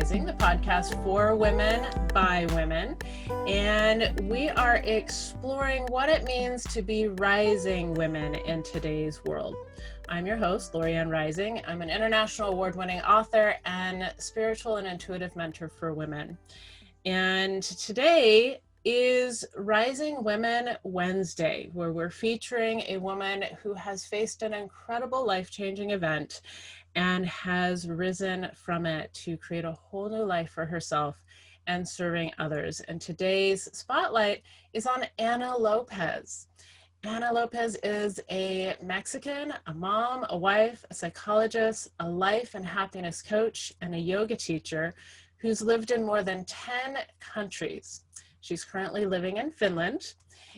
Rising, the podcast for women by women. And we are exploring what it means to be rising women in today's world. I'm your host, Lorianne Rising. I'm an international award-winning author and spiritual and intuitive mentor for women. And today is Rising Women Wednesday, where we're featuring a woman who has faced an incredible life-changing event and has risen from it to create a whole new life for herself and serving others. And today's spotlight is on Ana Lopez. Ana Lopez is a Mexican, a mom, a wife, a psychologist, a life and happiness coach, and a yoga teacher who's lived in more than 10 countries. She's currently living in Finland.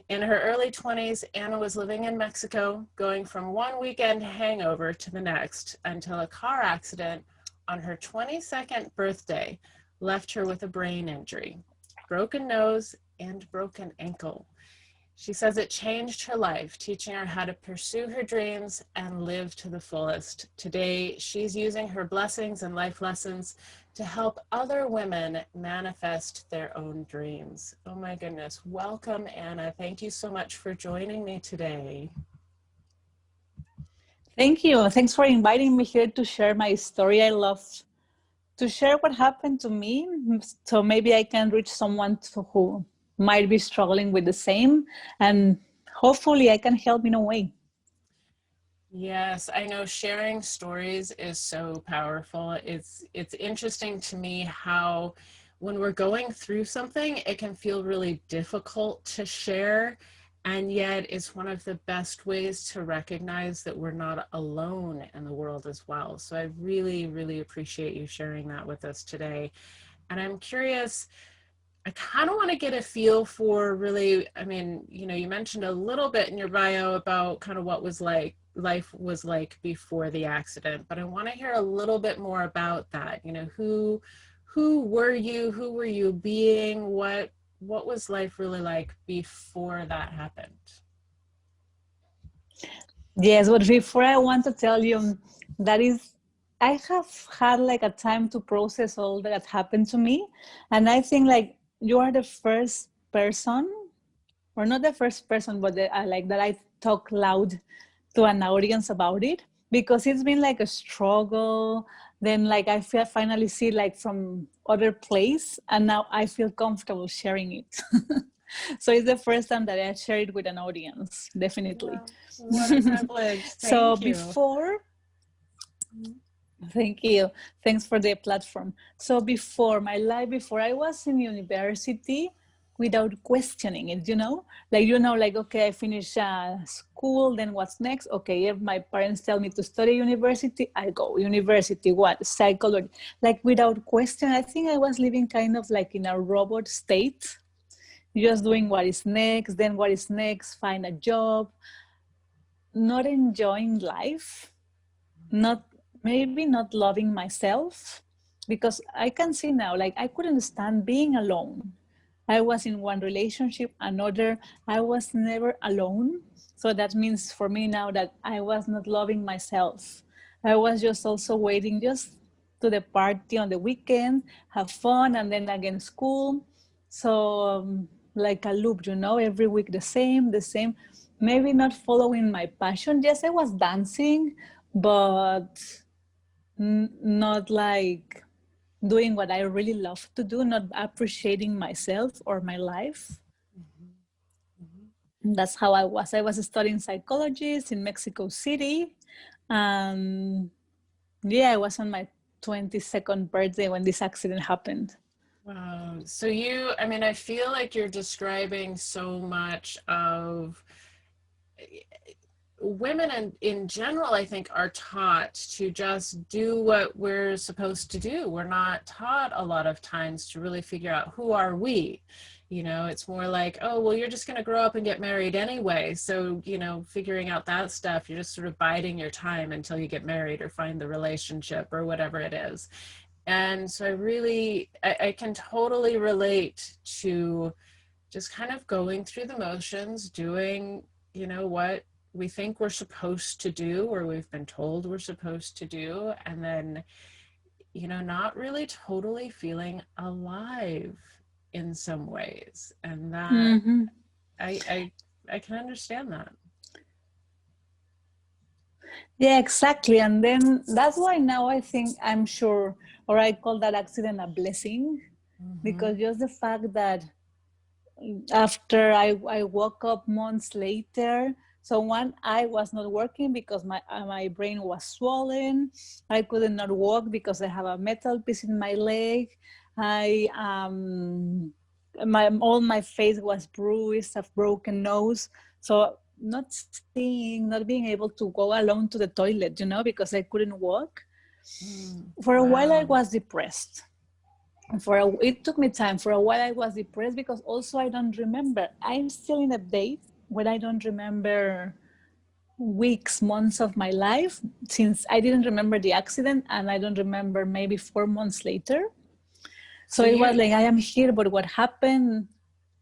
In her early 20s, Ana was living in Mexico, going from one weekend hangover to the next until a car accident on her 22nd birthday left her with a brain injury, broken nose, and broken ankle. She says it changed her life, teaching her how to pursue her dreams and live to the fullest. Today, she's using her blessings and life lessons to help other women manifest their own dreams. Oh my goodness. Welcome, Ana. Thank you so much for joining me today. Thank you. Thanks for inviting me here to share my story. I love to share what happened to me, so maybe I can reach someone who might be struggling with the same, and hopefully I can help in a way. Yes, I know sharing stories is so powerful. It's interesting to me how when we're going through something, it can feel really difficult to share, and yet it's one of the best ways to recognize that we're not alone in the world as well. So I really, really appreciate you sharing that with us today. And I'm curious, I kind of want to get a feel for really, I mean, you know, you mentioned a little bit in your bio about kind of what was like life was like before the accident, but I want to hear a little bit more about that. You know, who were you? Who were you being? What was life really like before that happened? Yes, but before I want to tell you that is, I have had like a time to process all that happened to me. And I think like you are the first person, or not the first person, but like that I talk loud to an audience about it, because it's been like a struggle. Then like I feel finally see like from other place, and now I feel comfortable sharing it. So it's the first time that I share it with an audience, definitely. Wow, what a privilege. So Thank you. Thank you. Thanks for the platform. So before my life, before I was in university, without questioning it, like, okay, I finish school, then what's next? Okay, if my parents tell me to study university, I go. University, what? Psychology. Like without question, I think I was living kind of like in a robot state, just doing what is next, then what is next, find a job, not enjoying life, maybe not loving myself, because I can see now, like I couldn't stand being alone. I was in one relationship, another, I was never alone. So that means for me now that I was not loving myself. I was just also waiting just to the party on the weekend, have fun, and then again school. So like a loop, every week the same, maybe not following my passion. Yes, I was dancing, but not like doing what I really love to do, not appreciating myself or my life. That's how I was. I was studying psychology in Mexico City. Yeah, I was on my 22nd birthday when this accident happened. Wow. So I feel like you're describing so much of women in general, I think, are taught to just do what we're supposed to do. We're not taught a lot of times to really figure out who are we. You know, it's more like, oh, well, you're just going to grow up and get married anyway. So, figuring out that stuff, you're just sort of biding your time until you get married or find the relationship or whatever it is. And so I can totally relate to just kind of going through the motions, doing, what we think we're supposed to do, or we've been told we're supposed to do. And then not really totally feeling alive in some ways. And that Mm-hmm. I can understand that. Yeah, exactly. And then that's why now I think I'm sure, or I call that accident a blessing, Mm-hmm. because just the fact that after I woke up months later, so one, I was not working because my brain was swollen. I could not walk because I have a metal piece in my leg. I my all my face was bruised, a broken nose. So not seeing, not being able to go alone to the toilet, because I couldn't walk. Mm. For a while I Wow. was depressed. It took me time. For a while I was depressed because also I don't remember. I'm still in a date when I don't remember weeks, months of my life, since I didn't remember the accident, and I don't remember maybe 4 months later. So So it was you like, I am here, but what happened?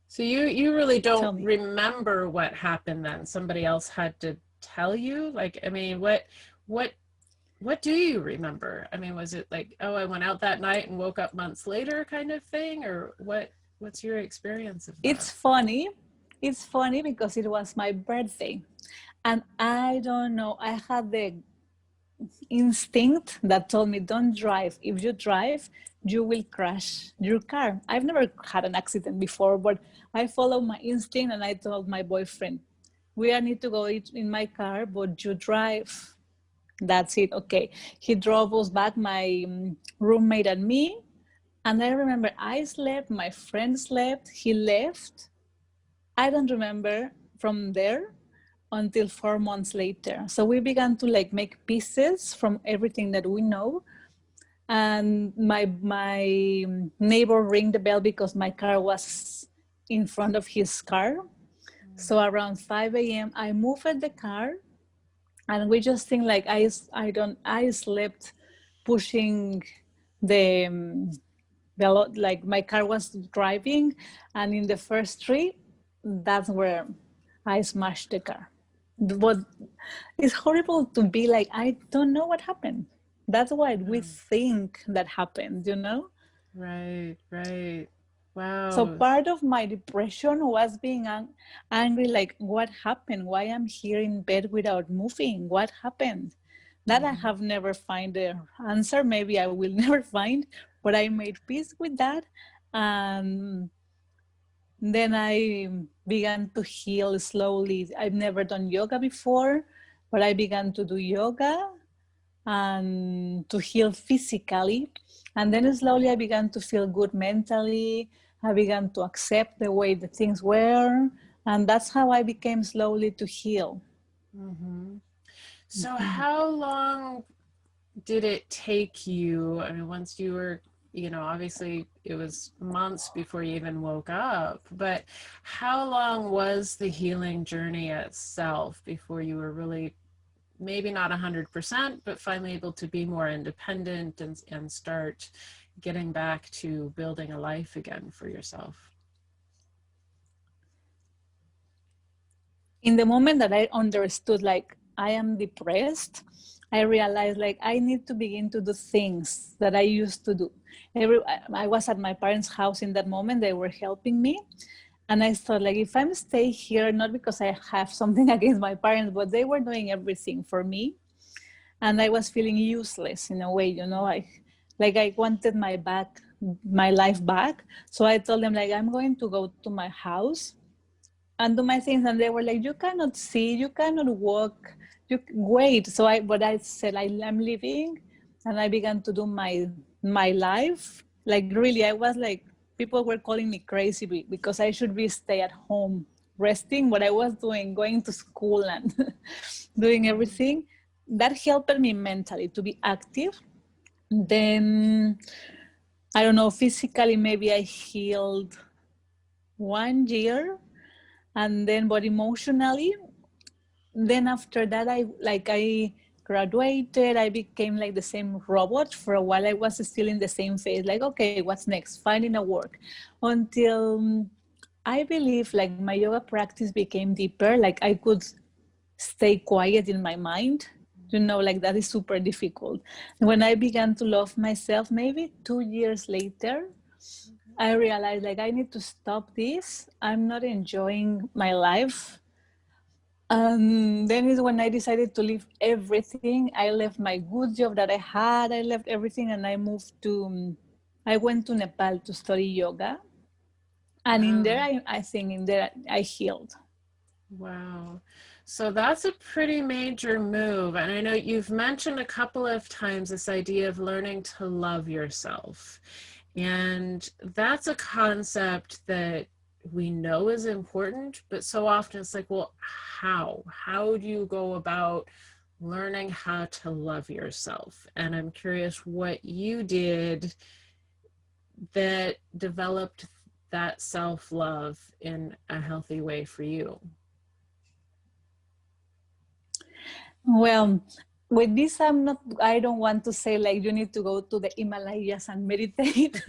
so you really Tell don't me. remember what happened then. Somebody else had to tell you? Like, I mean, what what do you remember? I mean, was it like, oh, I went out that night and woke up months later kind of thing? Or what's your experience of that? It's funny. It's funny because it was my birthday. And I don't know, I had the instinct that told me, don't drive. If you drive, you will crash your car. I've never had an accident before, but I followed my instinct and I told my boyfriend, we need to go in my car, but you drive. That's it. Okay. He drove us back, my roommate and me. And I remember I slept, my friend slept, he left. I don't remember from there until 4 months later. So we began to like make pieces from everything that we know. And my neighbor rang the bell because my car was in front of his car. So around 5 a.m. I moved the car, and we just think like I slept pushing the like my car was driving, and in the first tree, that's where I smashed the car. But it's horrible to be like, I don't know what happened. That's what we Oh, think that happened. right, right. So Wow. part of my depression was being angry, like, what happened? Why I'm here in bed without moving? What happened? That I Mm-hmm. have never find the answer. Maybe I will never find, but I made peace with that. And then I began to heal slowly. I've never done yoga before, but I began to do yoga and to heal physically. And then slowly I began to feel good mentally. I began to accept the way the things were. And that's how I became slowly to heal. Mm-hmm. So how long did it take you? I mean, once you were, obviously it was months before you even woke up, but how long was the healing journey itself before you were really, maybe not 100%, but finally able to be more independent and start getting back to building a life again for yourself? In the moment that I understood, like, I am depressed, I realized, like, I need to begin to do things that I used to do. I was at my parents' house in that moment. They were helping me. And I thought, like, if I'm stay here, not because I have something against my parents, but they were doing everything for me. And I was feeling useless in a way. I wanted my life back. So I told them, like, I'm going to go to my house and do my things. And they were like, you cannot see, you cannot walk, you wait. But I said, I'm leaving. And I began to do my life. Like, really, I was like, people were calling me crazy because I should be stay at home resting what I was doing, going to school and doing Mm-hmm. everything. That helped me mentally to be active. Then, I don't know, physically, maybe I healed 1 year. And then, but emotionally, then after that, I graduated. I became like the same robot. For a while I was still in the same phase, like, okay, what's next, finding a work, until I believe like my yoga practice became deeper. Like, I could stay quiet in my mind. Like that is super difficult. When I began to love myself, maybe 2 years later, I realized like I need to stop this. I'm not enjoying my life. And then is when I decided to leave everything. I left my good job that I had. I left everything and I moved to, I went to Nepal to study yoga. And in there, Wow. I think in there, I healed. Wow. So that's a pretty major move. And I know you've mentioned a couple of times this idea of learning to love yourself. And that's a concept that we know is important, but so often it's like, well, how? How do you go about learning how to love yourself? And I'm curious what you did that developed that self-love in a healthy way for you. Well, with this, I don't want to say like you need to go to the Himalayas and meditate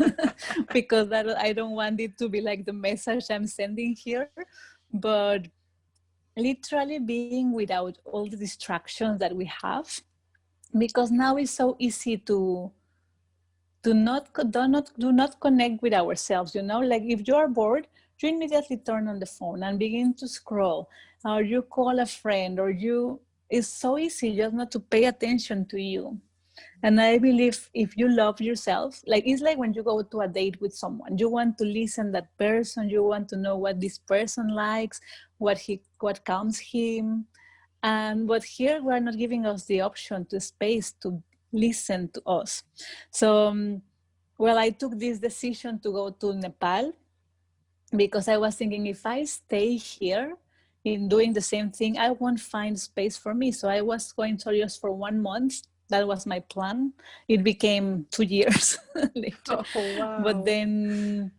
because I don't want it to be like the message I'm sending here. But literally being without all the distractions that we have, because now it's so easy to do not connect with ourselves. Like if you are bored, you immediately turn on the phone and begin to scroll, or you call a friend, or it's so easy just not to pay attention to you. And I believe if you love yourself, like it's like when you go to a date with someone, you want to listen that person, you want to know what this person likes, what calms him. And but here we're not giving us the option to space to listen to us. So well, I took this decision to go to Nepal because I was thinking if I stay here in doing the same thing, I won't find space for me. So I was going to just for 1 month. That was my plan. It became 2 years later. Oh, But wow. then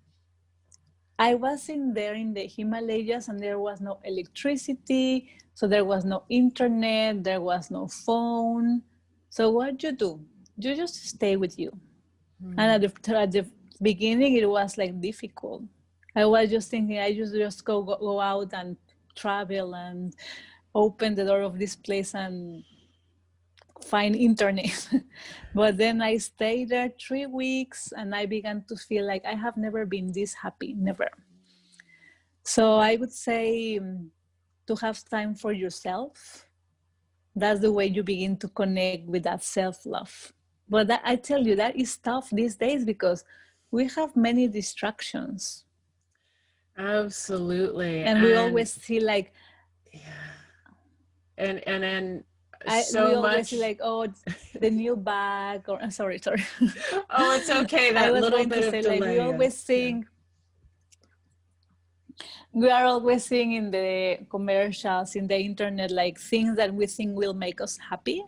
I was in there in the Himalayas and there was no electricity. So there was no internet, there was no phone. So what you do? You just stay with you. And at the beginning, it was like difficult. I was just thinking, I just go out and travel and open the door of this place and find internet. But then I stayed there 3 weeks and I began to feel like I have never been this happy, never. So I would say to have time for yourself, that's the way you begin to connect with that self-love. But I tell you, that is tough these days because we have many distractions. Absolutely. And we And always see like, yeah. And we so always see much. like, oh, the new bag, or sorry. Oh, it's okay. I That was little going bit to of say like, delay is, yeah. we are always seeing in the commercials, in the internet, like things that we think will make us happy.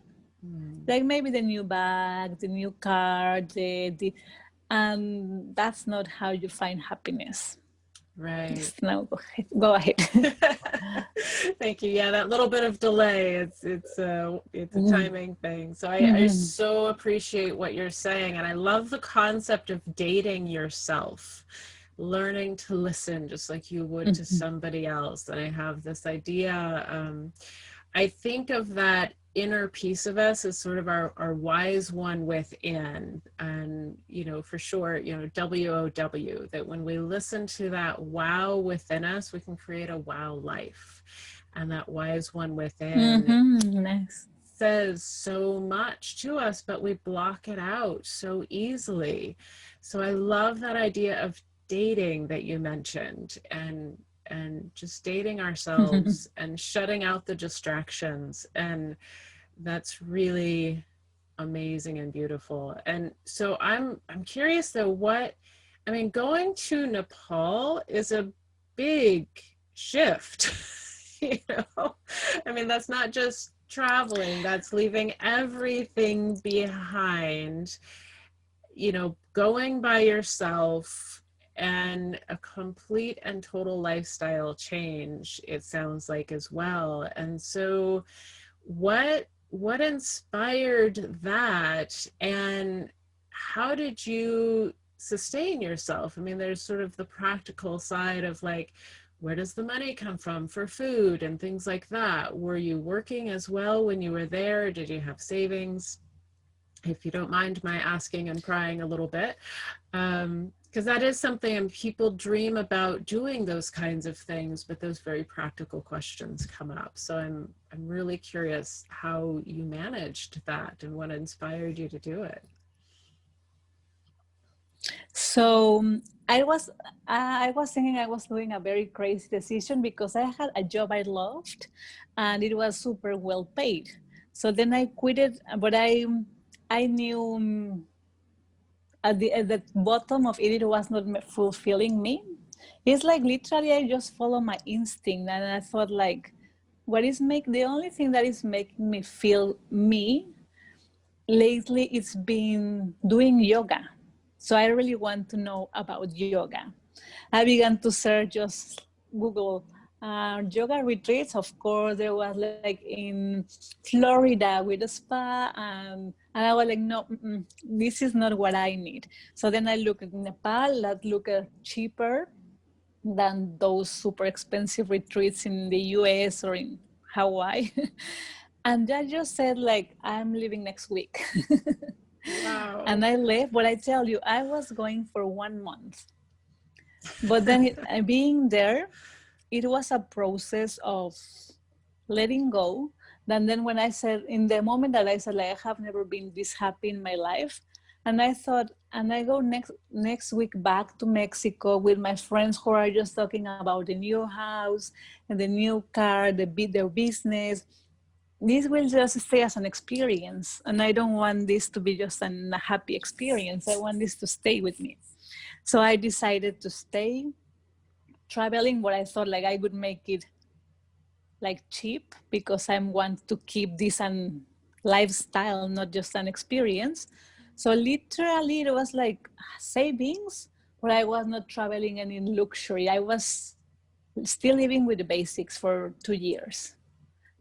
Like maybe the new bag, the new car, and that's not how you find happiness. Right. Yes, no, go ahead. Thank you. Yeah, that little bit of delay, it's a Mm-hmm. timing thing. So I so appreciate what you're saying, and I love the concept of dating yourself, learning to listen just like you would to Mm-hmm. somebody else. And I have this idea, I think of that inner piece of us as sort of our wise one within. And, for sure, W.O.W, that when we listen to that wow within us, we can create a wow life. And that wise one within Mm-hmm. Nice. says so much to us, but we block it out so easily. So I love that idea of dating that you mentioned, and just dating ourselves and shutting out the distractions. And that's really amazing and beautiful. And so I'm curious though, going to Nepal is a big shift. you know that's not just traveling, that's leaving everything behind, going by yourself, and a complete and total lifestyle change, it sounds like, as well. And so what inspired that, and how did you sustain yourself? There's sort of the practical side of like where does the money come from for food and things like that? Were you working as well when you were there? Did you have savings? If you don't mind my asking and prying a little bit, because that is something, and people dream about doing those kinds of things, but those very practical questions come up. So I'm really curious how you managed that and what inspired you to do it. So I was thinking I was doing a very crazy decision because I had a job I loved, and it was super well paid. So then I quit it, but I knew at the bottom of it, it was not fulfilling me. It's like literally I just follow my instinct, and I thought like, what is make the only thing that is making me feel me lately? It's been doing yoga. So I really want to know about yoga. I began to search, just Google yoga retreats. Of course, there was like in Florida with a spa, and I was like, no, this is not what I need. So then I looked at Nepal that look cheaper than those super expensive retreats in the US or in Hawaii. And I just said like, I'm leaving next week. Wow. And I left, but I tell you, I was going for 1 month. But then being there, it was a process of letting go. And then when I said, in the moment that I said, like, I have never been this happy in my life. And I thought, and I go next week back to Mexico with my friends who are just talking about the new house and the new car, their business. This will just stay as an experience. And I don't want this to be just a happy experience. I want this to stay with me. So I decided to stay traveling, where I thought like I would make it like cheap because I want to keep this an lifestyle, not just an experience. So literally it was like savings, but I was not traveling and in luxury. I was still living with the basics for 2 years.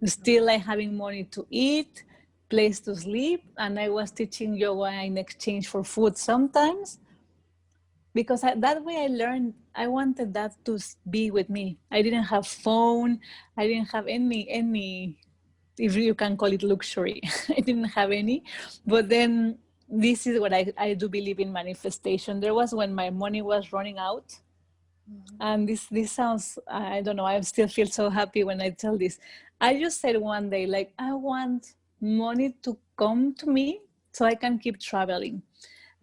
Still like having money to eat, place to sleep, and I was teaching yoga in exchange for food sometimes, because that way I learned I wanted that to be with me. I didn't have phone. I didn't have any, if you can call it luxury. I didn't have any. But then this is what I do believe in manifestation. There was when my money was running out. And this sounds, I don't know, I still feel so happy when I tell this. I just said one day, like, I want money to come to me so I can keep traveling.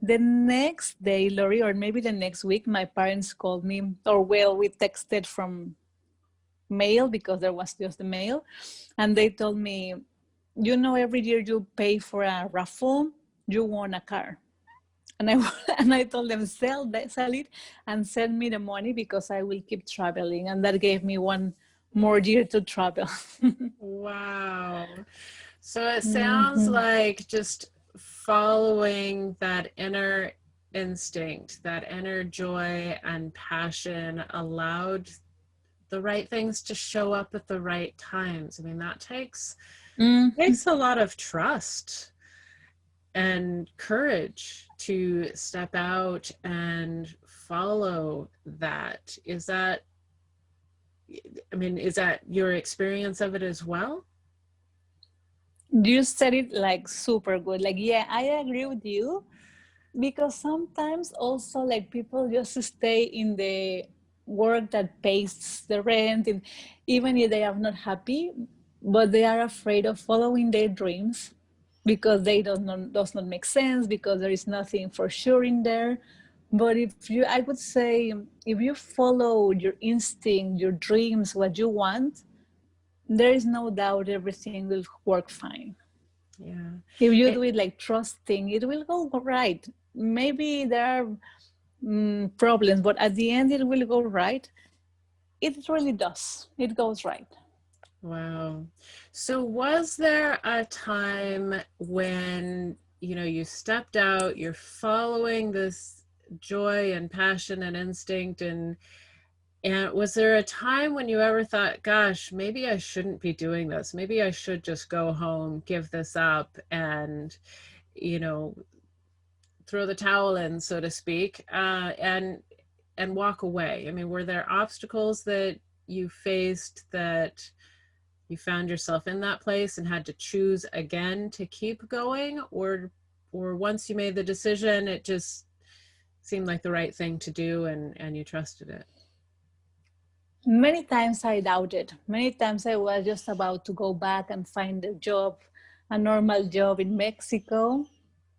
The next day, Lori, or maybe the next week, my parents called me, or well, we texted from mail because there was just the mail. And they told me, you know, every year you pay for a raffle, you won a car. And I and I told them, sell it and send me the money because I will keep traveling. And that gave me one more year to travel. Wow. So it sounds Mm-hmm. like just following that inner instinct, that inner joy and passion allowed the right things to show up at the right times. I mean, that Mm-hmm. takes a lot of trust and courage to step out and follow that. Is that your experience of it as well? You said it like super good. Like, yeah, I agree with you, because sometimes also like people just stay in the work that pays the rent, and even if they are not happy, but they are afraid of following their dreams because they does not make sense, because there is nothing for sure in there. But if you, I would say, if you follow your instinct, your dreams, what you want, there is no doubt everything will work fine. Yeah. If you do It, it like trusting, it will go right. Maybe there are problems, but at the end it will go right. It really does. It goes right. wow. So was there a time when, you stepped out, you're following this joy and passion and instinct, and was there a time when you ever thought, gosh, maybe I shouldn't be doing this. Maybe I should just go home, give this up, and, you know, throw the towel in, so to speak, and walk away? I mean, were there obstacles that you faced that you found yourself in that place and had to choose again to keep going, or once you made the decision, it just seemed like the right thing to do and you trusted it? Many times I doubted. Many times I was just about to go back and find a job, a normal job in Mexico.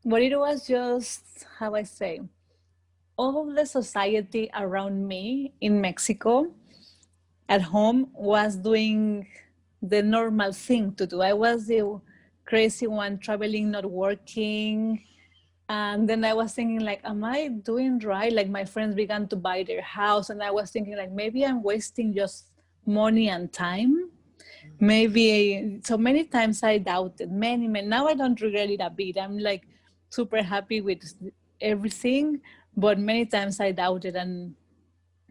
But it was just, how I say, all of the society around me in Mexico at home was doing the normal thing to do. I was the crazy one traveling, not working. And then I was thinking, like, am I doing right? Like, my friends began to buy their house, and I was thinking, like, maybe I'm wasting just money and time. Maybe so many times I doubted, many. Now I don't regret it a bit. I'm like super happy with everything, but many times I doubted, and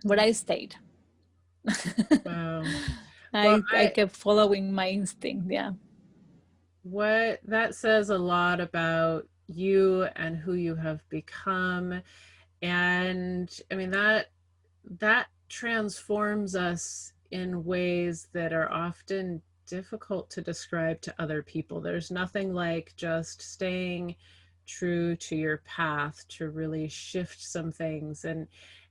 but I stayed. Wow. Well, I kept following my instinct. Yeah. what that says a lot about you and who you have become. And I mean, that transforms us in ways that are often difficult to describe to other people. There's nothing like just staying true to your path to really shift some things. And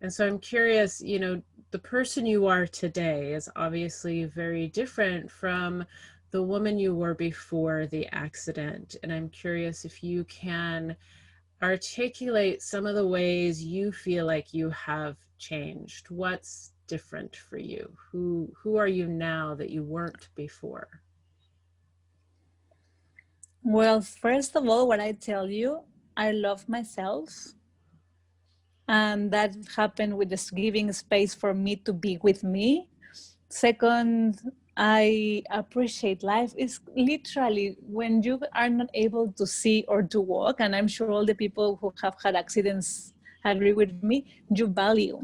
so I'm curious, the person you are today is obviously very different from the woman you were before the accident. And I'm curious if you can articulate some of the ways you feel like you have changed. What's different for you? Who are you now that you weren't before? Well, first of all, what I tell you, I love myself. And that happened with this giving space for me to be with me. Second, I appreciate life. It's literally when you are not able to see or to walk, and I'm sure all the people who have had accidents agree with me, you value.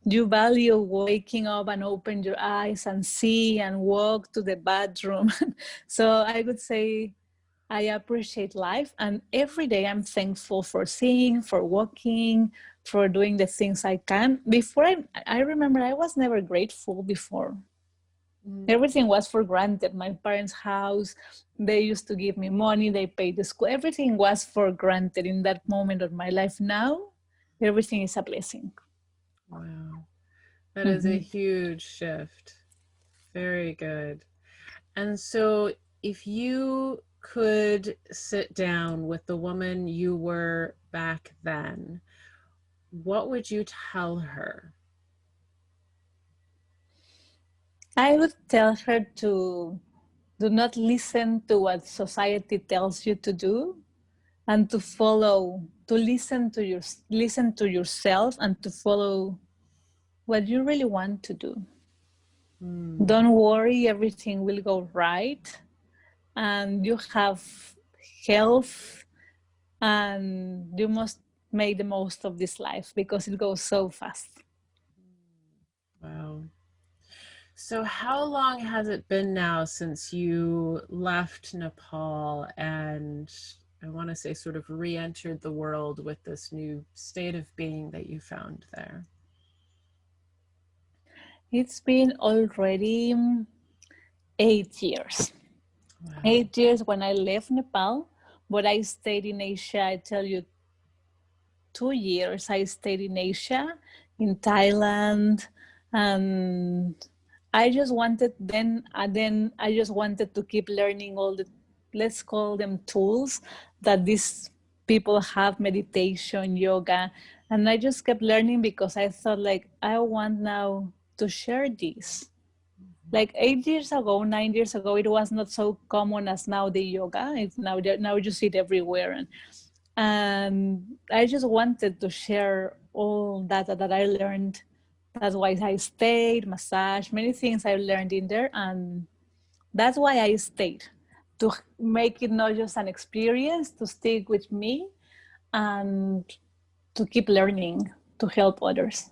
You value waking up and open your eyes and see and walk to the bathroom. So I would say I appreciate life, and every day I'm thankful for seeing, for walking, for doing the things I can. Before I remember I was never grateful before. Mm. Everything was for granted. My parents' house, they used to give me money, they paid the school. Everything was for granted in that moment of my life. Now, everything is a blessing. Wow. That is a Mm-hmm. huge shift. Very good. And so, if you could sit down with the woman you were back then, what would you tell her? I would tell her to do not listen to what society tells you to do, and to follow, to listen to yourself and to follow what you really want to do. Hmm. Don't worry, everything will go right, and you have health, and you must make the most of this life because it goes so fast. Wow. So, how long has it been now since you left Nepal and, I want to say, sort of re entered the world with this new state of being that you found there? It's been already 8 years. Wow. 8 years when I left Nepal, but I stayed in Asia. I tell you, 2 years I stayed in Asia, in Thailand, and I just wanted then I just wanted to keep learning all the, let's call them, tools that these people have, meditation, yoga, and I just kept learning because I thought, like, I want now to share this. Like 8 years ago, 9 years ago, it was not so common as now the yoga. It's now you see it everywhere, and I just wanted to share all that I learned. That's why I stayed, massage, many things I learned in there, and that's why I stayed, to make it not just an experience, to stick with me, and to keep learning, to help others.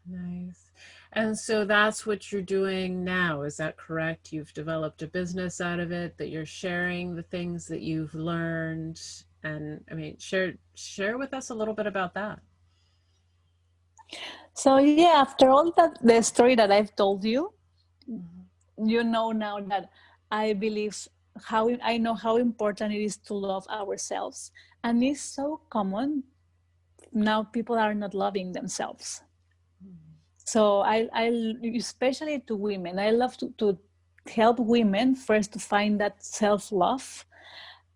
Nice. And so that's what you're doing now. Is that correct? You've developed a business out of it, that you're sharing the things that you've learned. And I mean, share with us a little bit about that. So yeah, after all that the story that I've told you, Mhm. you know now that I believe how I know how important it is to love ourselves, and it's so common now. People are not loving themselves. So I especially to women, I love to help women first to find that self love,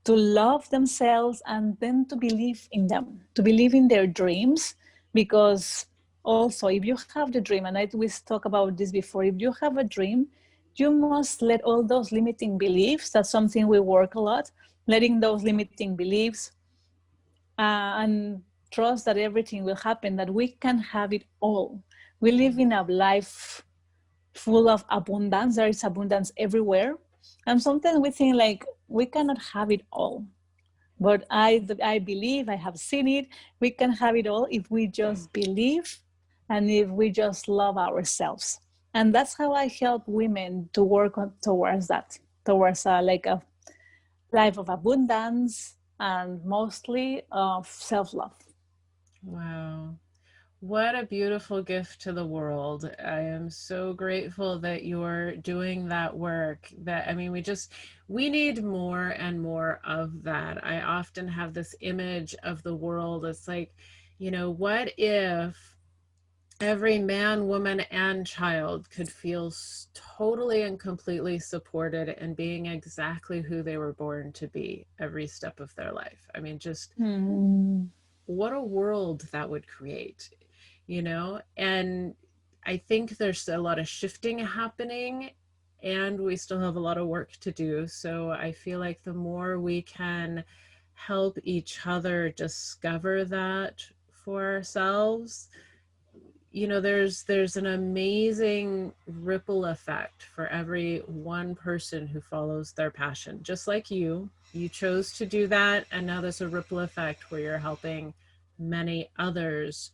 to love themselves, and then to believe in them, to believe in their dreams. Because also, if you have the dream, and we talked about this before, if you have a dream, you must let all those limiting beliefs. That's something we work a lot, letting those limiting beliefs, and trust that everything will happen, that we can have it all. We live in a life full of abundance. There is abundance everywhere. And sometimes we think like we cannot have it all. But I believe, I have seen it, we can have it all if we just believe and if we just love ourselves. And that's how I help women to work on, towards that, towards like a life of abundance and mostly of self-love. Wow. What a beautiful gift to the world. I am so grateful that you're doing that work. That, I mean, we need more and more of that. I often have this image of the world. It's like, what if every man, woman, and child could feel totally and completely supported and being exactly who they were born to be every step of their life? I mean, just Hmm. what a world that would create, and I think there's a lot of shifting happening, and we still have a lot of work to do. So I feel like the more we can help each other discover that for ourselves, there's an amazing ripple effect for every one person who follows their passion, just like you chose to do that, and now there's a ripple effect where you're helping many others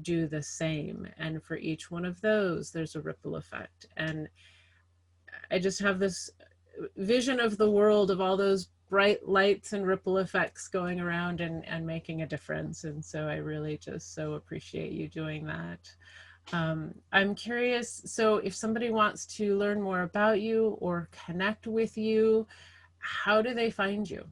do the same, and for each one of those there's a ripple effect. And I just have this vision of the world of all those bright lights and ripple effects going around and making a difference. And so I really just so appreciate you doing that. I'm curious, so if somebody wants to learn more about you or connect with you, how do they find you?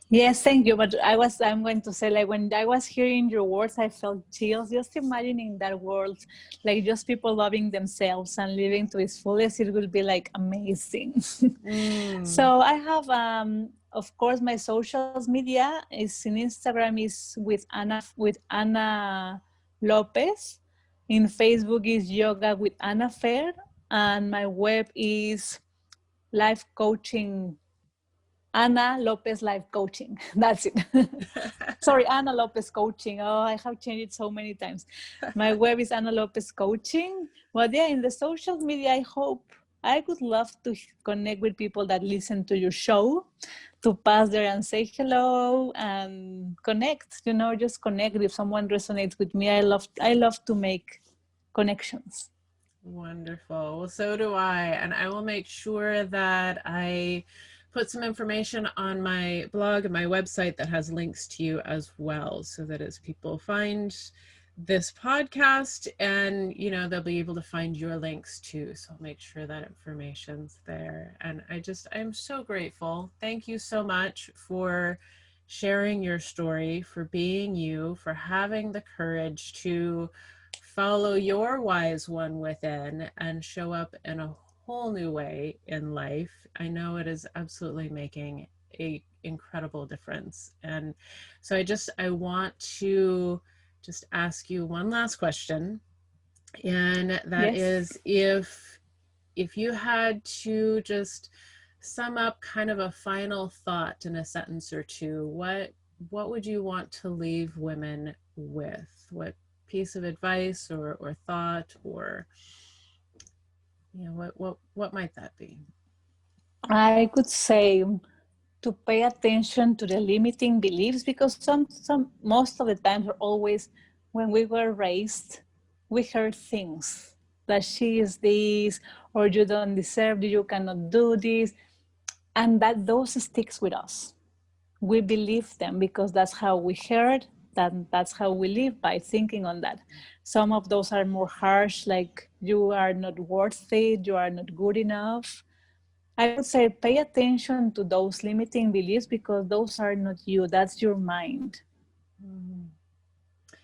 Yes, thank you. But I'm going to say, like, when I was hearing your words, I felt chills. Just imagining that world, like just people loving themselves and living to its fullest, it will be like amazing. Mm. So I have, of course, my social media is in Instagram is with Anna Lopez. In Facebook is Yoga with Anna Fair, and my web is life coaching Ana Lopez Life Coaching. That's it. Sorry, Ana Lopez Coaching. Oh, I have changed it so many times. My web is Ana Lopez Coaching. But yeah, in the social media, I would love to connect with people that listen to your show, to pass there and say hello and connect. Just connect. If someone resonates with me, I love to make connections. Wonderful. Well, so do I. And I will make sure that I put some information on my blog and my website that has links to you as well, so that as people find this podcast, and they'll be able to find your links too. So I'll make sure that information's there. And I'm so grateful. Thank you so much for sharing your story, for being you, for having the courage to follow your wise one within and show up in a whole new way in life. I know it is absolutely making a incredible difference. And so I want to just ask you one last question, and that Yes. is, if you had to just sum up kind of a final thought in a sentence or two, what would you want to leave women with? What piece of advice or thought, or what might that be? I could say to pay attention to the limiting beliefs, because some most of the times, or always, when we were raised, we heard things that she is this, or you don't deserve this, you cannot do this, and that those sticks with us. We believe them because that's how we heard, that's how we live, by thinking on that. Some of those are more harsh, like you are not worth it, you are not good enough. I would say pay attention to those limiting beliefs, because those are not you, that's your mind.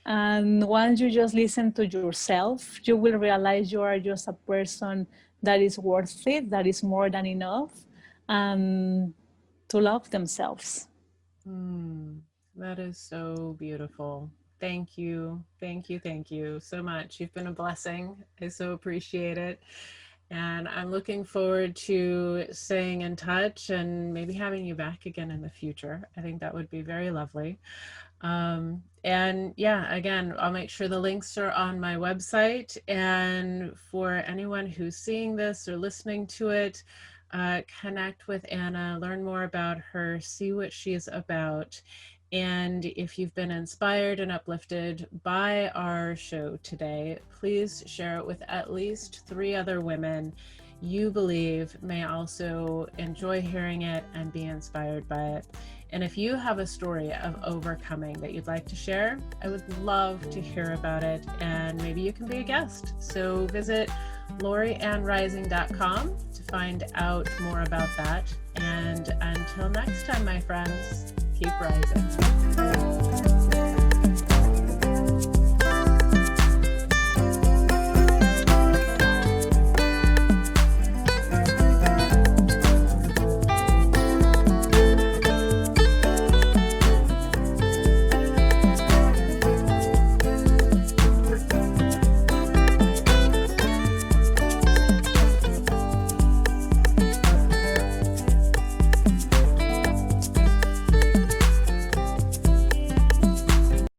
And once you just listen to yourself, you will realize you are just a person that is worth it, that is more than enough, and to love themselves. That is so beautiful. Thank you. Thank you. Thank you so much. You've been a blessing. I so appreciate it. And I'm looking forward to staying in touch and maybe having you back again in the future. I think that would be very lovely. And yeah, again, I'll make sure the links are on my website. And for anyone who's seeing this or listening to it, connect with Anna, learn more about her, see what she's about. And if you've been inspired and uplifted by our show today, please share it with at least 3 other women you believe may also enjoy hearing it and be inspired by it. And if you have a story of overcoming that you'd like to share, I would love to hear about it, and maybe you can be a guest. So visit loriannrising.com to find out more about that. And until next time, my friends, keep rising.